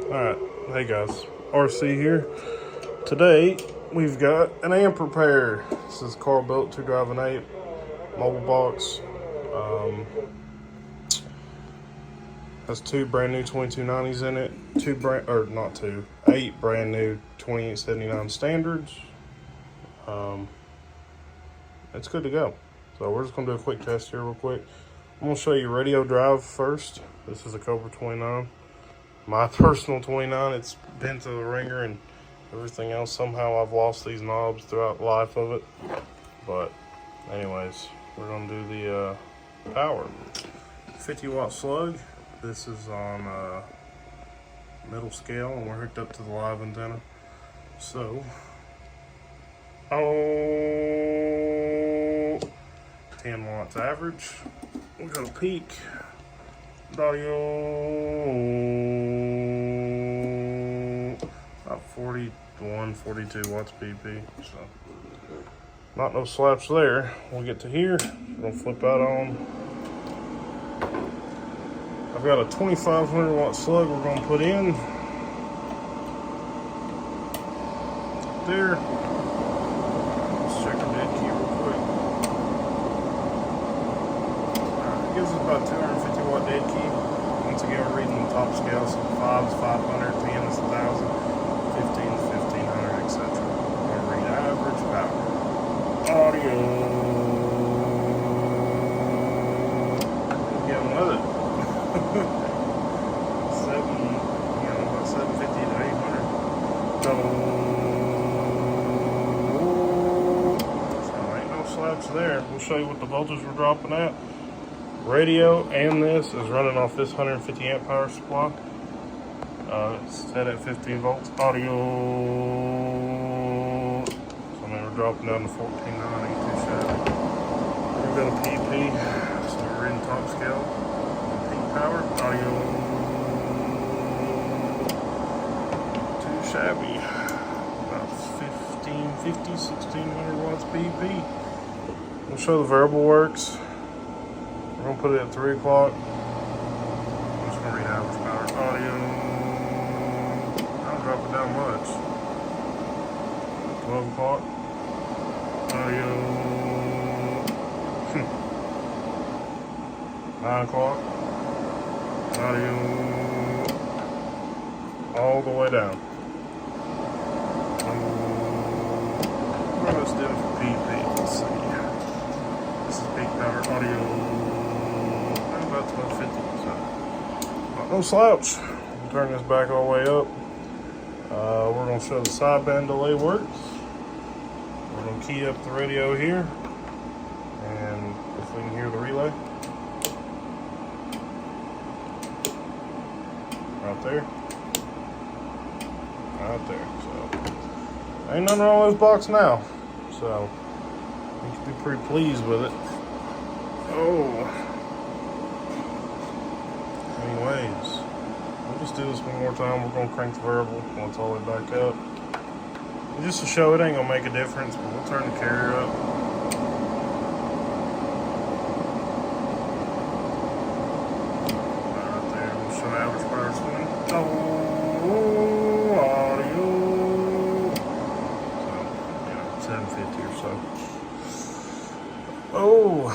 Alright, hey guys, RC here. Today we've got an amp repair. This is Carlbuilt 2.8 mobile box. Has two brand new 2290s in it. Eight brand new 2879 standards. It's good to go. So we're just gonna do a quick test here real quick. I'm gonna show you radio drive first. This is a Cobra 29. My personal 29, it's bent to the ringer and everything else. Somehow I've lost these knobs throughout the life of it. But anyways, we're gonna do the power. 50 watt slug. This is on middle scale and we're hooked up to the live antenna. So, 10 watts average. We're gonna peak. Audio about 41, 42 watts PP. So not no slaps there. We'll get to here. We're gonna flip out on. I've got a 2500 watt slug we're gonna put in there. Let's check our dead key real quick. It gives us about 250 watt dead key. Once again, we're reading the top scale, so 5 is 500, 10 is 1000, 15 is 1500, etc. We're gonna read average power. Audio. Getting with it. About 750 to 800. So ain't no slaps there. We'll show you what the voltage we're dropping at. Radio and this is running off this 150 amp power supply. It's set at 15 volts. Audio. So we're dropping down to 1490. Too shabby. We're going to PP. So we're in top scale. Peak power. Audio. Too shabby. About 1550, 1600 watts PP. We'll show the variable works. We're gonna put it at 3 o'clock. I'm just gonna read average power. Audio. I don't drop it down much. 12 o'clock. Audio. 9 o'clock. Audio. All the way down. What am I doing for PP? Let's see. This is peak power. Audio. About 1250, so not no slouch. We'll turn this back all the way up. We're going to show the sideband delay works. We're going to key up the radio here, and if we can hear the relay. Right there. Right there. So ain't nothing wrong with this box now. So you can be pretty pleased with it. Oh. Anyways, we'll just do this one more time. We're gonna crank the variable once all the way back up. And just to show it ain't gonna make a difference, but we'll turn the carrier up. Right there, we'll show average power swing. Oh, audio. So, 750 or so. Oh,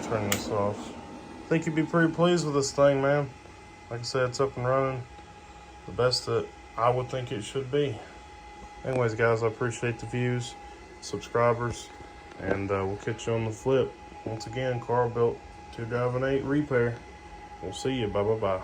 turn this off. I think you'd be pretty pleased with this thing, man. Like I said, it's up and running the best that I would think it should be. Anyways, guys, I appreciate the views, subscribers, and we'll catch you on the flip. Once again, Carlbuilt 2.8 repair. We'll see you. Bye.